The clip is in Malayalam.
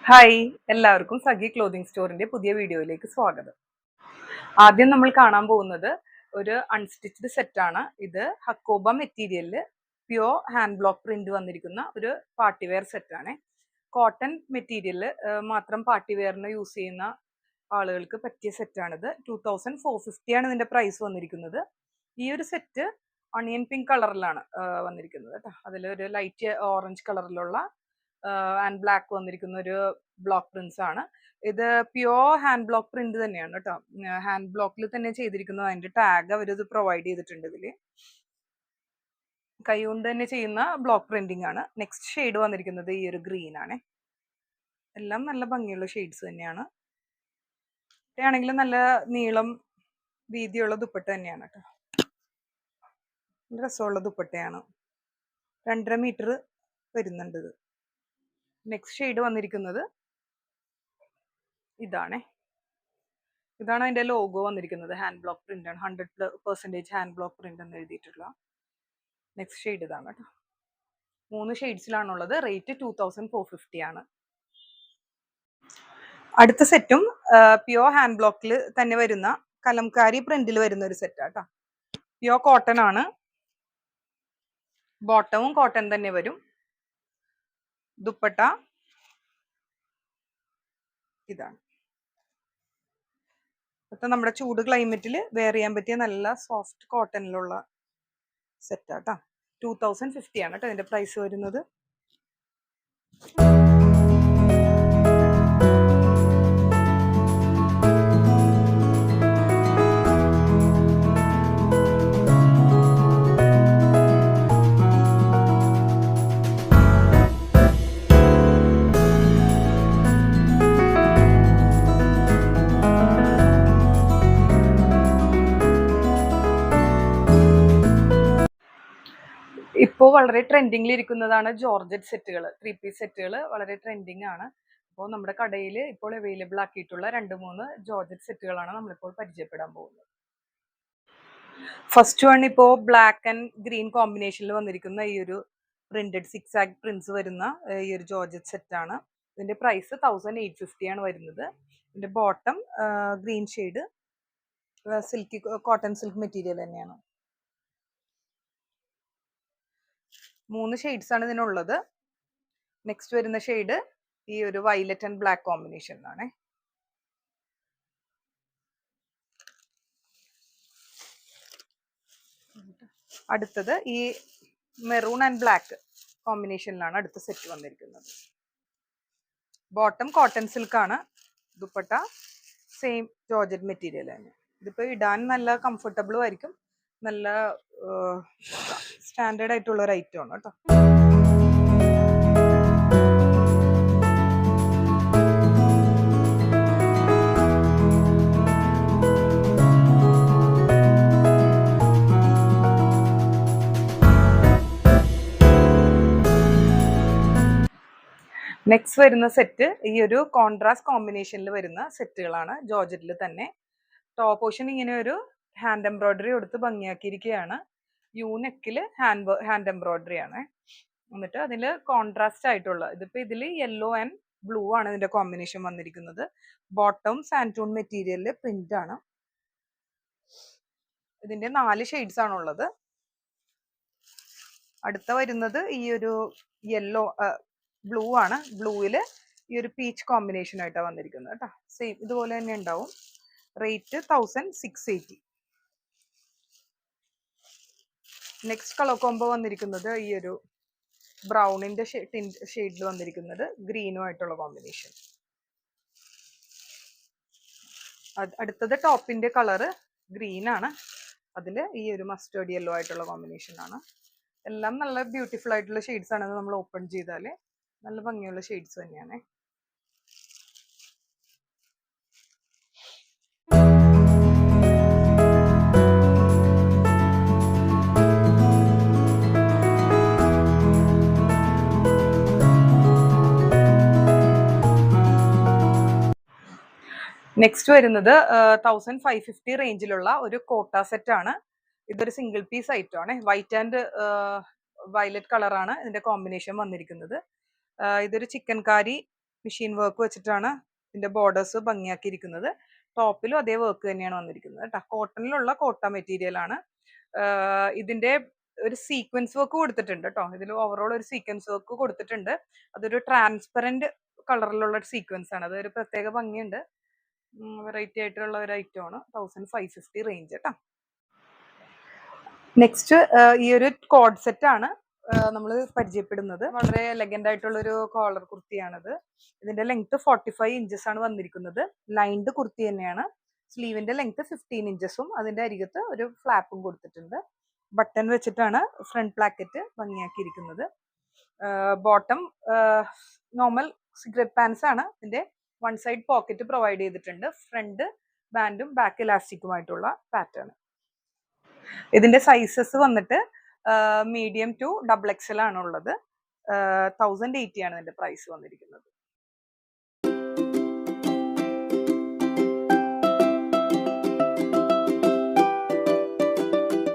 ഹായ്, എല്ലാവർക്കും സഖി ക്ലോത്തിങ് സ്റ്റോറിന്റെ പുതിയ വീഡിയോയിലേക്ക് സ്വാഗതം. ആദ്യം നമ്മൾ കാണാൻ പോകുന്നത് ഒരു അൺസ്റ്റിച്ച്ഡ് സെറ്റാണ്. ഇത് ഹക്കോബ മെറ്റീരിയലിൽ പ്യുവർ ഹാൻഡ് ബ്ലോക്ക് പ്രിന്റ് വന്നിരിക്കുന്ന ഒരു പാർട്ടി വെയർ സെറ്റാണ്. കോട്ടൺ മെറ്റീരിയൽ മാത്രം പാർട്ടി വെയറിന് യൂസ് ചെയ്യുന്ന ആളുകൾക്ക് പറ്റിയ സെറ്റാണിത്. 2450 ആണ് ഇതിന്റെ പ്രൈസ് വന്നിരിക്കുന്നത്. ഈ ഒരു സെറ്റ് അണിയൻ പിങ്ക് കളറിലാണ് വന്നിരിക്കുന്നത് കേട്ടോ. അതിലൊരു ലൈറ്റ് ഓറഞ്ച് കളറിലുള്ള ആൻഡ് ബ്ലാക്ക് വന്നിരിക്കുന്ന ഒരു ബ്ലോക്ക് പ്രിന്റ്സ് ആണ്. ഇത് പ്യുവർ ഹാൻഡ് ബ്ലോക്ക് പ്രിന്റ് തന്നെയാണ് കേട്ടോ. ഹാൻഡ് ബ്ലോക്കിൽ തന്നെ ചെയ്തിരിക്കുന്നത്. അതിന്റെ ടാഗ് അവരിത് പ്രൊവൈഡ് ചെയ്തിട്ടുണ്ട്. ഇതില് കൈ കൊണ്ട് തന്നെ ചെയ്യുന്ന ബ്ലോക്ക് പ്രിന്റിംഗ് ആണ്. നെക്സ്റ്റ് ഷെയ്ഡ് വന്നിരിക്കുന്നത് ഈ ഒരു ഗ്രീൻ ആണ്. എല്ലാം നല്ല ഭംഗിയുള്ള ഷെയ്ഡ്സ് തന്നെയാണ്. ആണെങ്കിൽ നല്ല നീളം വീതിയുള്ള ദുപ്പട്ട തന്നെയാണ് കേട്ടോ. രസമുള്ള ദുപ്പട്ടയാണ്. 2.5 മീറ്റർ വരുന്നുണ്ട് ഇത്. നെക്സ്റ്റ് ഷെയ്ഡ് വന്നിരിക്കുന്നത് ഇതാണ് അതിന്റെ ലോഗോ വന്നിരിക്കുന്നത്. ഹാൻഡ് ബ്ലോക്ക് പ്രിന്റ് ആണ്. 100% ഹാൻഡ് ബ്ലോക്ക് പ്രിന്റ് എന്ന് എഴുതിയിട്ടുള്ള നെക്സ്റ്റ് ഷെയ്ഡ് ഇതാണ് കേട്ടോ. 3 ഷെയ്ഡ്സിലാണുള്ളത്. റേറ്റ് 2450 ആണ്. അടുത്ത സെറ്റും പ്യുവർ ഹാൻഡ് ബ്ലോക്കിൽ തന്നെ വരുന്ന കലംകാരി പ്രിന്റിൽ വരുന്ന ഒരു സെറ്റാ കേട്ടോ. പ്യുവർ കോട്ടൺ ആണ്. ബോട്ടവും കോട്ടൺ തന്നെ വരും. ദുപ്പട്ട ഇതാണ്. ഇപ്പൊ നമ്മുടെ ചൂട് ക്ലൈമറ്റിൽ വെയർ ചെയ്യാൻ പറ്റിയ നല്ല സോഫ്റ്റ് കോട്ടണിലുള്ള സെറ്റാ കേട്ടോ. 2050 ആണ് കേട്ടോ ഇതിന്റെ പ്രൈസ് വരുന്നത്. ഇപ്പോൾ വളരെ ട്രെൻഡിങ്ങിൽ ഇരിക്കുന്നതാണ് ജോർജറ്റ് സെറ്റുകൾ. 3 പീസ് സെറ്റുകൾ വളരെ ട്രെൻഡിങ് ആണ്. അപ്പോൾ നമ്മുടെ കടയിൽ ഇപ്പോൾ അവൈലബിൾ ആക്കിയിട്ടുള്ള 2-3 ജോർജറ്റ് സെറ്റുകളാണ് നമ്മളിപ്പോൾ പരിചയപ്പെടാൻ പോകുന്നത്. ഫസ്റ്റ് വൺ ഇപ്പോൾ ബ്ലാക്ക് ആൻഡ് ഗ്രീൻ കോമ്പിനേഷനിൽ വന്നിരിക്കുന്ന ഈ ഒരു പ്രിന്റഡ് 6 ആഗ് പ്രിന്റ്സ് വരുന്ന ഈ ഒരു ജോർജറ്റ് സെറ്റാണ്. ഇതിന്റെ പ്രൈസ് 1850 ആണ് വരുന്നത്. ഇതിന്റെ bottom green shade silky cotton silk material തന്നെയാണ്. 3 ഷെയ്ഡ്സ് ആണ് ഇതിനുള്ളത്. നെക്സ്റ്റ് വരുന്ന ഷെയ്ഡ് ഈ ഒരു വയലറ്റ് ആൻഡ് ബ്ലാക്ക് കോമ്പിനേഷനിലാണ്. അടുത്തത് ഈ മെറൂൺ ആൻഡ് ബ്ലാക്ക് കോമ്പിനേഷനിലാണ് അടുത്ത സെറ്റ് വന്നിരിക്കുന്നത്. ബോട്ടം കോട്ടൺ സിൽക്ക് ആണ്. ദുപ്പട്ട സെയിം ജോർജറ്റ് മെറ്റീരിയൽ തന്നെ. ഇതിപ്പോൾ ഇടാൻ നല്ല കംഫർട്ടബിളും ആയിരിക്കും. നല്ല സ്റ്റാൻഡേർഡ് ആയിട്ടുള്ള ഒരു ഐറ്റം ആണ് കേട്ടോ. നെക്സ്റ്റ് വരുന്ന സെറ്റ് ഈ ഒരു കോൺട്രാസ്റ്റ് കോമ്പിനേഷനിൽ വരുന്ന സെറ്റുകളാണ്. ജോർജറ്റിൽ തന്നെ ടോപ്പ് പോർഷൻ ഇങ്ങനെ ഒരു ഹാൻഡ് എംബ്രോയിഡറി കൊടുത്ത് ഭംഗിയാക്കിയിരിക്കുകയാണ്. യൂനെക്കിൽ ഹാൻഡ് എംബ്രോയിഡറി ആണ്. എന്നിട്ട് അതിൽ കോൺട്രാസ്റ്റ് ആയിട്ടുള്ള ഇതിപ്പോ ഇതിൽ യെല്ലോ ആൻഡ് ബ്ലൂ ആണ് ഇതിന്റെ കോമ്പിനേഷൻ വന്നിരിക്കുന്നത്. ബോട്ടം സാൻറ്റൂൺ മെറ്റീരിയലിൽ പ്രിന്റ് ആണ്. ഇതിന്റെ 4 ഷെയ്ഡ്സ് ആണുള്ളത്. അടുത്ത വരുന്നത് ഈ ഒരു യെല്ലോ ബ്ലൂ ആണ്. ബ്ലൂവിൽ ഈ ഒരു പീച്ച് കോമ്പിനേഷൻ ആയിട്ടാണ് വന്നിരിക്കുന്നത് കേട്ടോ. സെയിം ഇതുപോലെ തന്നെ ഉണ്ടാവും. റേറ്റ് 1680. നെക്സ്റ്റ് കളർ കോംബോ വന്നിരിക്കുന്നത് ഈ ഒരു ബ്രൗണിന്റെ ഷെയ്ഡിൽ വന്നിരിക്കുന്നത് ഗ്രീനും ആയിട്ടുള്ള കോമ്പിനേഷൻ. അടുത്തത് ടോപ്പിന്റെ കളറ് ഗ്രീൻ ആണ്. അതിൽ ഈ ഒരു മസ്റ്റേർഡ് യെല്ലോ ആയിട്ടുള്ള കോമ്പിനേഷൻ ആണ്. എല്ലാം നല്ല ബ്യൂട്ടിഫുൾ ആയിട്ടുള്ള ഷെയ്ഡ്സ് ആണ്. നമ്മൾ ഓപ്പൺ ചെയ്താൽ നല്ല ഭംഗിയുള്ള ഷെയ്ഡ്സ് തന്നെയാണ്. നെക്സ്റ്റ് വരുന്നത് 1550 റേഞ്ചിലുള്ള ഒരു കോട്ട സെറ്റ് ആണ്. ഇതൊരു സിംഗിൾ പീസ് ഐറ്റം ആണ്. വൈറ്റ് ആൻഡ് വയലറ്റ് കളറാണ് ഇതിന്റെ കോമ്പിനേഷൻ വന്നിരിക്കുന്നത്. ഇതൊരു ചിക്കൻ കാരി മെഷീൻ വർക്ക് വെച്ചിട്ടാണ് ഇതിന്റെ ബോർഡേഴ്സ് ഭംഗിയാക്കിയിരിക്കുന്നത്. ടോപ്പിലും അതേ വർക്ക് തന്നെയാണ് വന്നിരിക്കുന്നത് കേട്ടോ. കോട്ടണിലുള്ള കോട്ട മെറ്റീരിയൽ ആണ്. ഇതിന്റെ ഒരു സീക്വൻസ് വർക്ക് കൊടുത്തിട്ടുണ്ട് കേട്ടോ. ഇതിൽ ഓവറോൾ ഒരു സീക്വൻസ് വർക്ക് കൊടുത്തിട്ടുണ്ട്. അതൊരു ട്രാൻസ്പെറന്റ് കളറിലുള്ള ഒരു സീക്വൻസ് ആണ്. അതൊരു പ്രത്യേക ഭംഗിയുണ്ട്. വെറൈറ്റി ആയിട്ടുള്ള ഒരു ഐറ്റം ആണ്. 1550 റേഞ്ച് കേട്ടോ. നെക്സ്റ്റ് ഈ ഒരു കോഡ് സെറ്റ് ആണ് നമ്മൾ പരിചയപ്പെടുന്നത്. വളരെ എലഗന്റ് ആയിട്ടുള്ള ഒരു കോളർ കുർത്തിയാണിത്. ഇതിന്റെ ലെങ്ത് 45 ഇഞ്ചസ് ആണ് വന്നിരിക്കുന്നത്. ലൈൻഡ് കുർത്തി തന്നെയാണ്. സ്ലീവിന്റെ ലെങ്ത് 15 ഇഞ്ചസും അതിന്റെ അരികത്ത് ഒരു ഫ്ലാപ്പും കൊടുത്തിട്ടുണ്ട്. ബട്ടൺ വെച്ചിട്ടാണ് ഫ്രണ്ട് പ്ലാക്കറ്റ് ഭംഗിയാക്കിയിരിക്കുന്നത്. ബോട്ടം നോർമൽ സിഗരറ്റ് പാൻസ് ആണ്. ഇതിന്റെ വൺ സൈഡ് പോക്കറ്റ് പ്രൊവൈഡ് ചെയ്തിട്ടുണ്ട്. ഫ്രണ്ട് ബാൻഡും ബാക്ക് ഇലാസ്റ്റിക്കുമായിട്ടുള്ള പാറ്റേൺ. ഇതിന്റെ സൈസസ് വന്നിട്ട് മീഡിയം ടു XXL ആണ് ഉള്ളത്. 1080 ആണ് ഇതിന്റെ പ്രൈസ് വന്നിരിക്കുന്നത്.